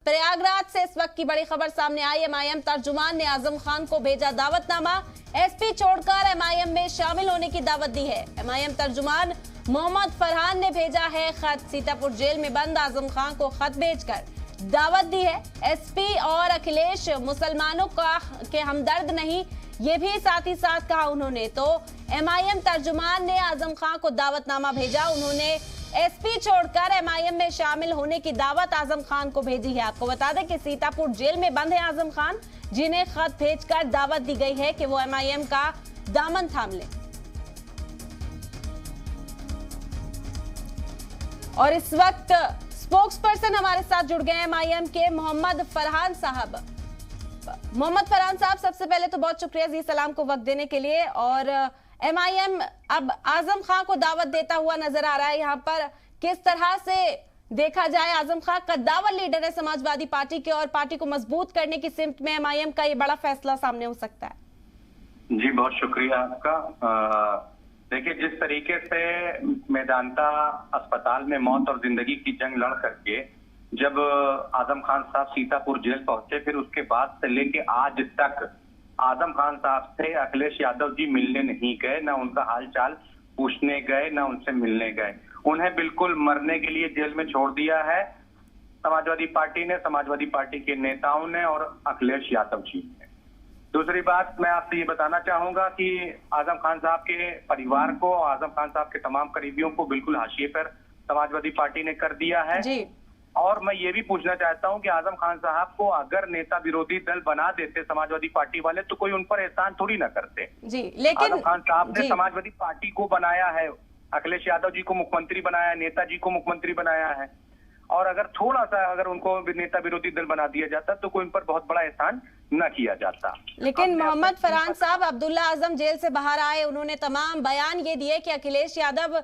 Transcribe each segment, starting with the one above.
प्रयागराज से इस वक्त की बड़ी खबर सामने आई। एमआईएम तर्जुमान ने आजम खान को भेजा दावतनामा। एसपी छोड़कर एमआईएम में शामिल होने की दावत दी है। एमआईएम तर्जुमान मोहम्मद फरहान ने भेजा है खत। सीतापुर जेल में बंद आजम खान को खत भेजकर दावत दी है। एसपी और अखिलेश मुसलमानों के हमदर्द नहीं, ये भी साथ ही साथ कहा उन्होंने। तो एमआईएम तर्जुमान ने आजम खान को दावतनामा भेजा। उन्होंने एसपी छोड़कर एमआईएम में शामिल होने की दावत आजम खान को भेजी है। आपको बता दें कि सीतापुर जेल में बंद है आजम खान, जिन्हें खत भेजकर दावत दी गई है कि वो एमआईएम का दामन थाम ले। और इस वक्त स्पोक्स पर्सन हमारे साथ जुड़ गए हैं एमआईएम के मोहम्मद फरहान साहब। मोहम्मद फरहान साहब, सबसे पहले तो बहुत शुक्रिया जी सलाम को वक्त देने के लिए। और एमआईएम अब आजम खान को दावत देता हुआ नजर आ रहा है। यहाँ पर किस तरह से देखा जाए, आजम खान कद्दावर लीडर है समाजवादी पार्टी के और पार्टी को मजबूत करने की सिमत में एमआईएम का ये बड़ा फैसला सामने हो सकता है। जी बहुत शुक्रिया आपका। देखिए, जिस तरीके से मेदांता अस्पताल में मौत और जिंदगी की जंग लड़ करके जब आजम खान साहब सीतापुर जेल पहुंचे, फिर उसके बाद से लेके आज तक आजम खान साहब से अखिलेश यादव जी मिलने नहीं गए, ना उनका हालचाल पूछने गए, ना उनसे मिलने गए। उन्हें बिल्कुल मरने के लिए जेल में छोड़ दिया है समाजवादी पार्टी ने, समाजवादी पार्टी के नेताओं ने और अखिलेश यादव जी ने। दूसरी बात मैं आपसे ये बताना चाहूंगा कि आजम खान साहब के परिवार को, आजम खान साहब के तमाम करीबियों को बिल्कुल हाशिए पर समाजवादी पार्टी ने कर दिया है जी। और मैं ये भी पूछना चाहता हूं कि आजम खान साहब को अगर नेता विरोधी दल बना देते समाजवादी पार्टी वाले तो कोई उन पर एहसान थोड़ी ना करते जी। लेकिन आजम खान साहब ने समाजवादी पार्टी को बनाया है, अखिलेश यादव जी को मुख्यमंत्री बनाया, नेताजी को मुख्यमंत्री बनाया है। और अगर थोड़ा सा अगर उनको नेता विरोधी दल बना दिया जाता तो कोई उन पर बहुत बड़ा एहसान न किया जाता। लेकिन मोहम्मद फरहान साहब, अब्दुल्ला आजम जेल से बाहर आए, उन्होंने तमाम बयान ये दिए कि अखिलेश यादव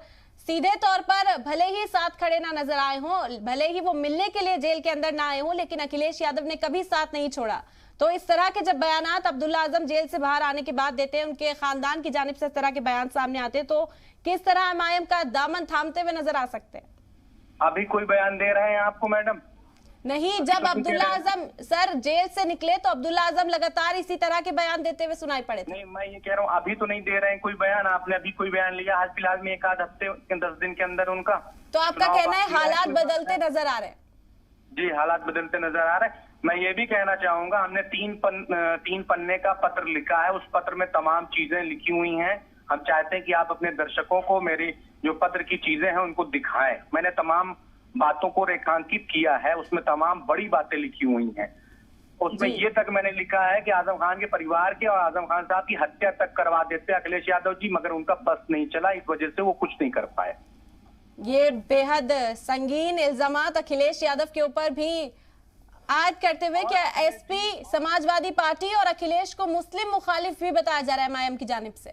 सीधे तौर पर भले ही साथ खड़े ना नजर आए हों, भले ही वो मिलने के लिए जेल के अंदर ना आए हों, लेकिन अखिलेश यादव ने कभी साथ नहीं छोड़ा। तो इस तरह के जब बयानात अब्दुल्ला आजम जेल से बाहर आने के बाद देते हैं, उनके खानदान की जानिब से इस तरह के बयान सामने आते हैं, तो किस तरह एमआईएम का दामन थामते हुए नजर आ सकते हैं? अभी कोई बयान दे रहे हैं आपको मैडम? नहीं, जब अब्दुल्ला आजम सर जेल से निकले तो अब्दुल्ला आजम लगातार इसी तरह के बयान देते हुए सुनाई पड़े थे। नहीं, मैं ये कह रहा हूँ अभी तो नहीं दे रहे हैं कोई बयान। आपने अभी कोई बयान लिया हाल फिलहाल में, एक आध हफ्ते 10 दिन के अंदर उनका? तो आपका कहना है हालात बदलते नजर आ रहे हैं? जी, हालात बदलते नजर आ रहे हैं। मैं ये भी कहना चाहूंगा, हमने तीन पन्ने का पत्र लिखा है, उस पत्र में तमाम चीजें लिखी हुई हैं। हम चाहते हैं कि आप अपने दर्शकों को मेरी जो पत्र की चीजें हैं उनको दिखाएं। मैंने तमाम बातों को रेखांकित किया है, उसमें तमाम बड़ी बातें लिखी हुई हैं। उसमें ये तक मैंने लिखा है कि आजम खान के परिवार के और आजम खान साहब की हत्या तक करवा देते अखिलेश यादव जी, मगर उनका बस नहीं चला, इस वजह से वो कुछ नहीं कर पाए। ये बेहद संगीन इल्जामात अखिलेश यादव के ऊपर भी आयद करते हुए कि एसपी समाजवादी पार्टी और अखिलेश को मुस्लिम मुखालिफ भी बताया जा रहा है एमआईएम की जानिब से।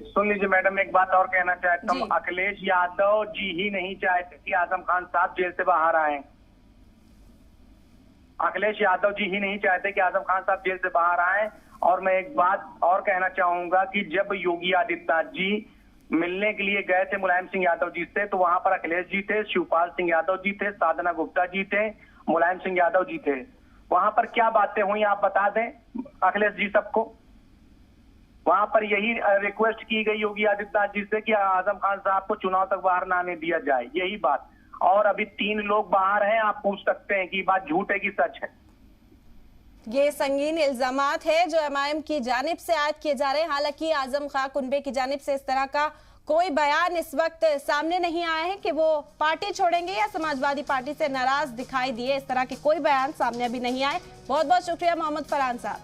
सुन लीजिए मैडम, एक बात और कहना चाहता हूँ। अखिलेश यादव जी ही नहीं चाहते कि आजम खान साहब जेल से बाहर आए। अखिलेश यादव जी ही नहीं चाहते कि आजम खान साहब जेल से बाहर आए। और मैं एक बात और कहना चाहूंगा कि जब योगी आदित्यनाथ जी मिलने के लिए गए थे मुलायम सिंह यादव जी से, तो वहां पर अखिलेश जी थे, शिवपाल सिंह यादव जी थे, साधना गुप्ता जी थे, मुलायम सिंह यादव जी थे। वहां पर क्या बातें हुई आप बता दें अखिलेश जी सबको। वहां पर यही रिक्वेस्ट की गई योगी आदित्यनाथ जी से कि आजम खान साहब को चुनाव तक बाहर ना आने दिया जाए, यही बात। और अभी 3 लोग बाहर हैं, आप पूछ सकते हैं कि बात झूठ है कि सच है। ये संगीन इल्जामात है जो एमआईएम की जानिब से आयद किए जा रहे हैं। हालांकि आजम खान कुनबे की जानिब से इस तरह का कोई बयान इस वक्त सामने नहीं आया है कि वो पार्टी छोड़ेंगे या समाजवादी पार्टी से नाराज दिखाई दिए, इस तरह के कोई बयान सामने अभी नहीं आए। बहुत बहुत शुक्रिया मोहम्मद फरहान साहब।